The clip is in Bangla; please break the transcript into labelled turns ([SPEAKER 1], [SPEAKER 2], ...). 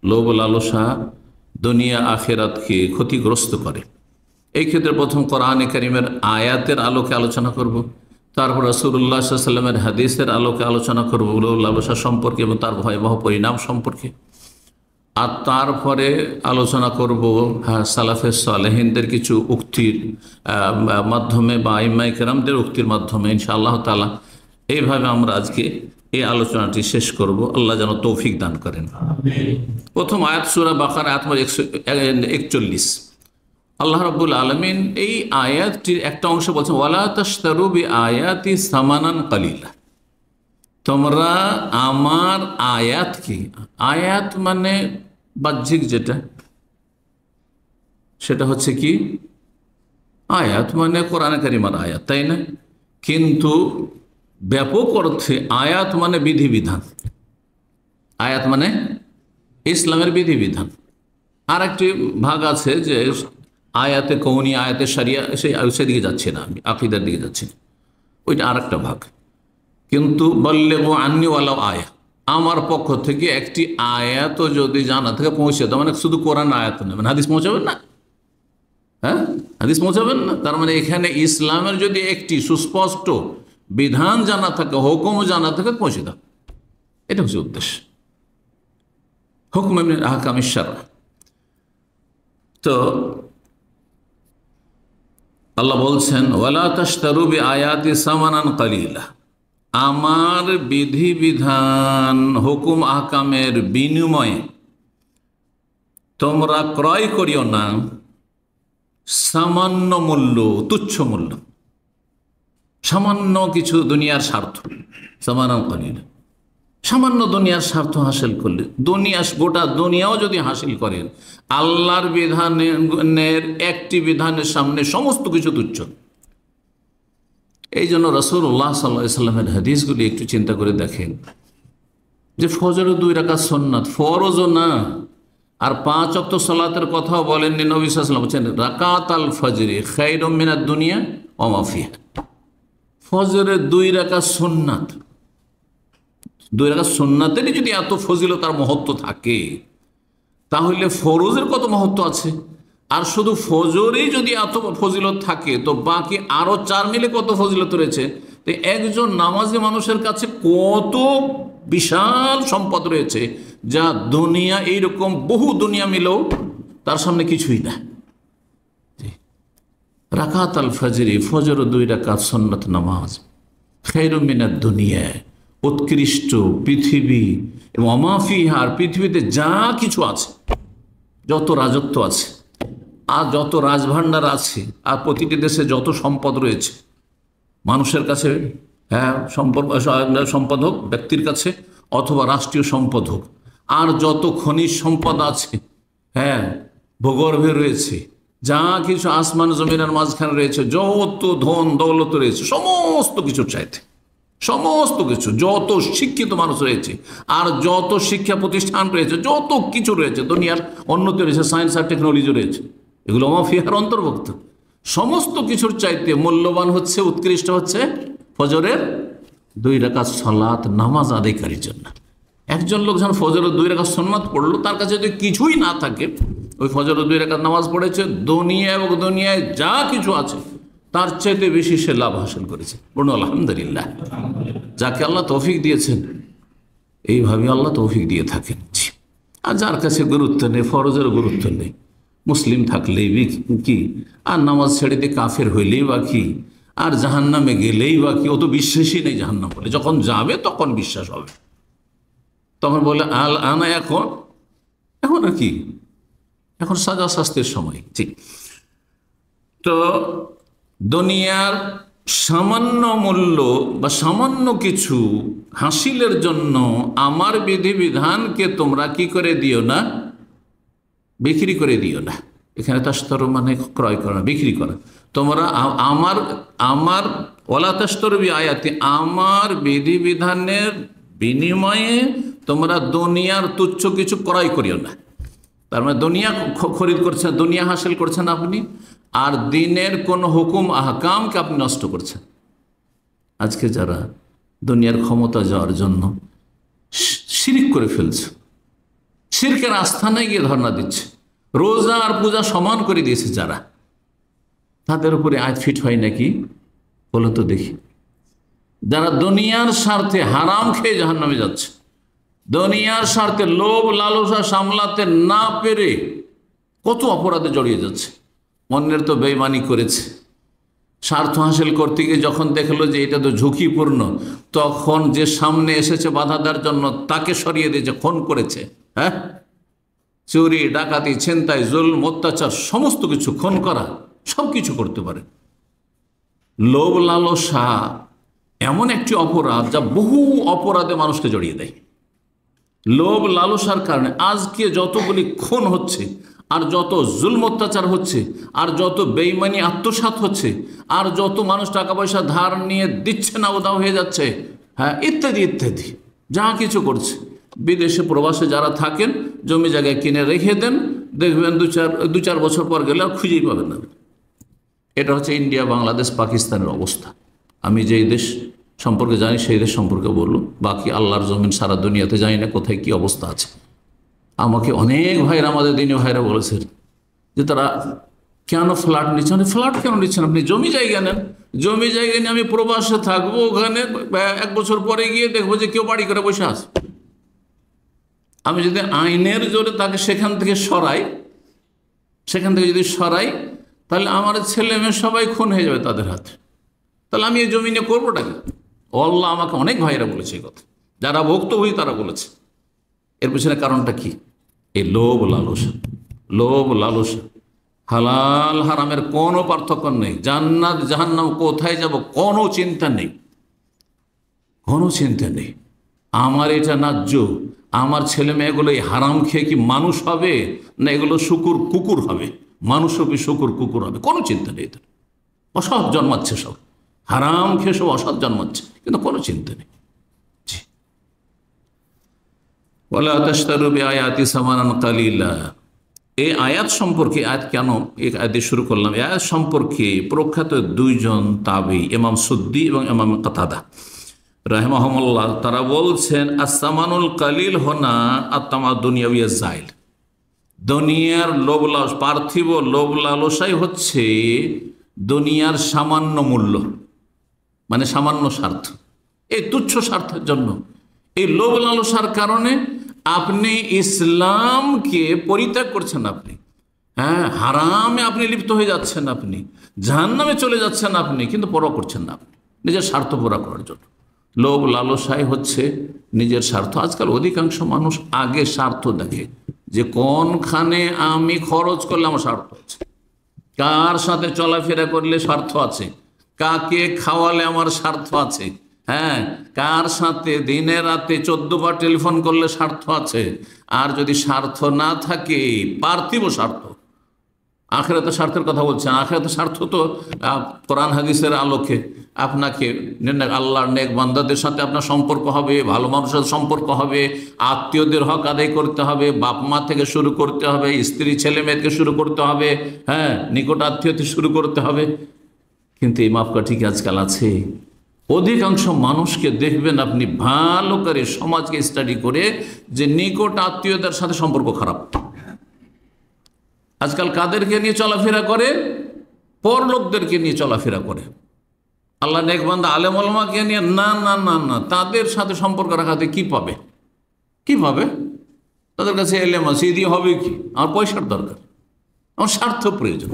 [SPEAKER 1] লোভ লালসা দুনিয়া আখেরাতকে ক্ষতিগ্রস্ত করে। এই ক্ষেত্রে প্রথম কোরআনে কারীমের আয়াতের আলোকে আলোচনা করব, তারপর রাসূলুল্লাহ সাল্লাল্লাহু আলাইহি ওয়াসাল্লামের হাদিসের আলোকে আলোচনা করব লোভ লালসা সম্পর্কে এবং তার ভয়াবহ পরিণাম সম্পর্কে। আর তারপরে আলোচনা করব সালাফে সালেহিনদের কিছু উক্তির মাধ্যমে বা আইম্মায়ে কেরামদের উক্তির মাধ্যমে ইনশাআল্লাহ তাআলা। এইভাবে আমরা আজকে এই আলোচনাটি শেষ করব। আল্লাহ যেন তৌফিক দান করেন। প্রথম আয়াত সূরা বাকারা আয়াত 141। আল্লাহ রাব্বুল আলামিন এই আয়াতটির একটা অংশ বলছেন, ওয়ালা তাশতারু বিআয়াতি সামানান কালিলা, তোমরা আমার আয়াত কি, আয়াত মানে বাহ্যিক যেটা, সেটা হচ্ছে কি আয়াত মানে কোরআনে কারিমের আয়াত, তাই না? কিন্তু ব্যাপক অর্থে আয়াত মানে বিধিবিধান, আয়াত মানে ইসলামের বিধিবিধান। আর একটি ভাগ আছে যে আয়াতে কৌনি, আয়াতে শরিয়া, সেদিকে যাচ্ছে না, আমি আকীদার দিকে যাচ্ছি না, ওইটা আর একটা ভাগ। কিন্তু বল্লেগু আন্নি ওয়ালাউ আয়া, আমার পক্ষ থেকে একটি আয়াতও যদি জানা থেকে পৌঁছে দাও, মানে শুধু কোরআন আয়াত নয়, মানে হাদিস পৌঁছাবেন না, হ্যাঁ হাদিস পৌঁছাবেন না। তার মানে এখানে ইসলামের যদি একটি সুস্পষ্ট বিধান জানা থাকে, হুকুম জানা থাকে, পৌঁছে দাও, এটা হচ্ছে উদ্দেশ্য। হুকম মিন আহকামিশ শারআ। তো আল্লাহ বলছেন, ওয়ালা তাশতারু বিআয়াতি সামানান কালিলা, আমার বিধিবিধান হুকুম আহকামের বিনিময়ে তোমরা ক্রয় করিও না সামান্য মূল্য, তুচ্ছ মূল্য, সামান্য কিছু দুনিয়ার স্বার্থ। সামানান কালিলা, সামান্য দুনিয়ার স্বার্থ হাসিল করলে, গোটা দুনিয়াও যদি হাসিল করেন, আল্লাহর বিধানের একটি বিধানের সামনে সমস্ত কিছু তুচ্ছ। এই জন্য রাসূলুল্লাহ সাল্লাল্লাহু আলাইহি ওয়াসাল্লামের হাদিসগুলি একটু চিন্তা করে দেখেন, যে ফজরের 2 রাকাত সুন্নাত, ফরজও না। আর 5 ওয়াক্ত সালাতের কথাও বলেননি নবী সাল্লাল্লাহু আলাইহি ওয়াসাল্লাম, বলেছেন রাকাতাল ফজরি খায়রুম মিনাদ দুনিয়া ওয়া মা ফিহা। ফজরের 2 রাকাত সুন্নাত, 2 রাকাত সুন্নাতেরই যদি এত ফজিলত আর মহত্ব থাকে, তাহলে ফরজের কত মহত্ব আছে। আর শুধু ফজরেই যদি এত ফজিলত থাকে, তো বাকি আরো 4 মিলে কত ফজিলত রয়েছে। তো একজন নামাজি মানুষের কাছে কত বিশাল সম্পদ রয়েছে, যা দুনিয়া, এইরকম বহু দুনিয়া মিলেও তার সামনে কিছুই না। রাকাত আল ফজরি, ফজর 2 রাকাত সুন্নাত নামাজ, খায়রুম মিনাদ দুনিয়া, উৎকৃষ্ট পৃথিবী এবং ওয়া মা ফিহা, আর পৃথিবীতে যা কিছু আছে, যত রাজত্ব আছে আর যত রাজভাণ্ডার আছে, আর প্রতিটি দেশে যত সম্পদ রয়েছে মানুষের কাছে, হ্যাঁ সম্পদ হোক ব্যক্তির কাছে অথবা রাষ্ট্রীয় সম্পদ হোক, আর যত খনিজ সম্পদ আছে, হ্যাঁ ভূগর্ভে রয়েছে, যা কিছু আসমান জমিনের মাঝখানে রয়েছে, যত ধন দৌলত রয়েছে, সমস্ত কিছুর চাইতে, সমস্ত কিছু, যত শিক্ষিত মানুষ রয়েছে আর যত শিক্ষা প্রতিষ্ঠান রয়েছে, যত কিছু রয়েছে, দুনিয়ার উন্নতি রয়েছে, সায়েন্স আর টেকনোলজি রয়েছে, এগুলো ওয়া মা ফিহার অন্তর্ভুক্ত। সমস্ত কিছুর চাইতে মূল্যবান হচ্ছে, উৎকৃষ্ট হচ্ছে ফজরের 2 রাকাত সালাত নামাজ আদায়কারীর জন্য। একজন লোক যখন ফজরের 2 রাকাত সুন্নাত পড়লো, তার কাছে যদি কিছুই না থাকে, ওই ফজরের 2 রাকাত নামাজ পড়েছে, দুনিয়া এবং দুনিয়ায় যা কিছু আছে তার চাইতে বেশি সে লাভ হাসিল করেছে। বলুন আলহামদুলিল্লাহ। যাকে আল্লাহ তৌফিক দিয়েছেন, এইভাবে আল্লাহ তৌফিক দিয়ে থাকেন। আর যার কাছে গুরুত্ব নেই, ফরজের গুরুত্ব নেই, মুসলিম থাকলেই কি, আর নামাজ ছেড়ে দিয়ে কাফের হইলেই বা কি, আর জাহান্নামে গেলেই বা কি, ও তো বিশ্বাসই নেই জাহান্নাম বলে। যখন যাবে তখন বিশ্বাস হবে, তখন বলে আল আনা, এখন আর কি, এখন সাজা শাস্তির সময়। ঠিক। তো দুনিয়ার সামান্য মূল্য বা সামান্য কিছু হাসিলের জন্য আমার বিধিবিধানকে তোমরা কি করে দিও না, বিক্রি করে দিও না। এখানে তাশতারু মানে ক্রয় করা, বিক্রি করা। তোমরা আমার ওয়ালা তাশতারু বিআয়াতি, আমার বিধিবিধানের বিনিময়ে তোমরা দুনিয়ার তুচ্ছ কিছু ক্রয় করিও না। তার মানে দুনিয়া খরিদ করছেন, দুনিয়া হাসিল করছেন আপনি, আর দিনের কোন হুকুম আহকামকে আপনি নষ্ট করছেন। আজকে যারা দুনিয়ার ক্ষমতা যাওয়ার জন্য শিরিক করে ফেলছে, শিরকের আস্থানায় গিয়ে ধর্ণা দিচ্ছে, রোজা আর পূজা সমান করে দিয়েছে যারা, তাদের উপরে আয়াত ফিট হয় নাকি বলো তো দেখি? যারা দুনিয়ার স্বার্থে হারাম খেয়ে জাহান্নামে যাচ্ছে, দুনিয়ার স্বার্থে লোভ লালসা সামলাতে না পেরে কত অপরাধে জড়িয়ে যাচ্ছে। অন্যের তো বেঈমানি করেছে, স্বার্থ হাসিল করতে গিয়ে যখন দেখলো যে এটা তো ঝুঁকিপূর্ণ, তখন যে সামনে এসেছে বাধা দেওয়ার জন্য তাকে সরিয়ে দিয়েছে, খুন করেছে। হ্যাঁ, চুরি ডাকাতি ছিনতাই জুলম অত্যাচার সমস্ত কিছু, খুন করা, সব কিছু করতে পারে। লোভ লালসা এমন একটি অপরাধ যা বহু অপরাধে মানুষকে জড়িয়ে দেয়। লোভ লালসার কারণে আজকে যতগুলি খুন হচ্ছে, আর যত জুলম অত্যাচার হচ্ছে, আর যত বেঈমানি আত্মসাৎ হচ্ছে, আর যত মানুষ টাকা পয়সা ধার নিয়ে দিচ্ছে না, উধাও হয়ে যাচ্ছে, হ্যাঁ, ইত্যাদি ইত্যাদি যা কিছু করছে। বিদেশে প্রবাসে যারা থাকেন, জমি জায়গায় কিনে রেখে দেন, দেখবেন দু চার বছর পর গেলে আর খুঁজেই পাবেন না। এটা হচ্ছে ইন্ডিয়া, বাংলাদেশ, পাকিস্তানের অবস্থা। আমি যেই দেশ সম্পর্কে জানি সেই দেশ সম্পর্কে বললো, বাকি আল্লাহর জমিন সারা দুনিয়াতে জানি না কোথায় কি অবস্থা আছে। আমাকে অনেক ভাইরা, আমাদের দিনী ভাইরা বলেছেন যে তারা কেন ফ্ল্যাট নিচ্ছেন। ফ্ল্যাট কেন নিচ্ছেন? আপনি জমি জায়গা নেন, জমি জায়গা নিয়ে আমি প্রবাসে থাকবো, ওখানে 1 বছর পরে গিয়ে দেখবো যে কেউ বাড়ি করে বসে আছে। আমি যদি আইনের জোরে তাকে সেখান থেকে যদি সরাই, তাহলে আমার ছেলে মেয়ে সবাই খুন হয়ে যাবে তাদের হাতে। তাহলে আমি এই জমি নিয়ে করবোটা কি? আল্লাহ আমাকে অনেক ভাইরা বলেছে এই কথা, যারা ভুক্তভোগী তারা বলেছে। এর পিছনে কারণটা কি? এই লোভ লালসা। লোভ লালসা, হালাল হারামের কোনো পার্থক্য নেই। জান্নাত জাহান্নাম কোথায় যাব কোনো চিন্তা নেই, কোনো চিন্তা নেই। আমার এটা ন্যায্য, আমার ছেলে মেয়েগুলো এই হারাম খেয়ে কি মানুষ হবে, না এগুলো কুকুর হবে, মানুষ হবে শুকুর কুকুর হবে, কোনো চিন্তা নেই। এদের অসৎ জন্মাচ্ছে, সব হারাম খেয়ে সব অসৎ জন্মাচ্ছে, কিন্তু কোনো চিন্তা নেই। ওয়ালা তাশতারু বিআয়াতি সামানান কালিলা। এই আয়াত সম্পর্কে, আয়াত কেন এই আয়াত দিয়ে শুরু করলাম, এই আয়াত সম্পর্কে প্রখ্যাত দুইজন তাবী, ইমাম সুদ্দি এবং ইমাম কাতাদা রাহিমাহুমুল্লাহ, তারা বলছেন আস-সামানুল কালিল হোনা আত-তামা দুনিয়াউইয়া জাইল। দুনিয়ার লোভ লালসা, পার্থিব লোভ লালসাই হচ্ছে দুনিয়ার সামান্য মূল্য, মানে সামান্য স্বার্থ, এই তুচ্ছ স্বার্থের জন্য। এই লোভ লালসার কারণে আপনি ইসলামকে পরিত্যাগ করছেন, আপনি হ্যাঁ হারামে আপনি লিপ্ত হয়ে যাচ্ছেন, আপনি জাহান্নামে চলে যাচ্ছেন, আপনি কিন্তু পরোয়া করছেন না, আপনি নিজের স্বার্থ পুরা করার জন্য। লোভ লালসাই হচ্ছে নিজের স্বার্থ। আজকাল অধিকাংশ মানুষ আগে স্বার্থ দেখে, যে কোনখানে আমি খরচ করলে আমার স্বার্থ আছে, কার সাথে চলাফেরা করলে স্বার্থ আছে, কাকে খাওয়ালে আমার স্বার্থ আছে, হ্যাঁ কার সাথে দিনে রাতে 14 বার টেলিফোন করলে স্বার্থ আছে। আর যদি স্বার্থ না থাকে, পার্থিব স্বার্থ, আখিরাতের স্বার্থের কথা বলছেন, আখিরাতের স্বার্থ তো কোরআন হাদিসের আলোকে আপনাকে আল্লাহর নেক বান্দাদের সাথে আপনার সম্পর্ক হবে, ভালো মানুষের সম্পর্ক হবে, আত্মীয়দের হক আদায় করতে হবে, বাপ মা থেকে শুরু করতে হবে, স্ত্রী ছেলে মেয়েকে শুরু করতে হবে, হ্যাঁ নিকট আত্মীয়তে শুরু করতে হবে। কিন্তু এই মাপকাঠি কি আজকাল আছে? অধিকাংশ মানুষকে দেখবেন আপনি ভালো করে সমাজকে স্টাডি করে, যে নিকট আত্মীয়দের সাথে সম্পর্ক খারাপ। আজকাল কাদেরকে নিয়ে চলাফেরা করে? পরলোকদেরকে নিয়ে চলাফেরা করে। আল্লাহ নেক বান্দা আলেম ওলামাকে নিয়ে না না না না, তাদের সাথে সম্পর্ক রাখাতে কি পাবে? কি পাবে? তাদের কাছে এলেম আছে, দিয়ে হবে কি? আমার পয়সার দরকার, আমার স্বার্থ প্রয়োজন।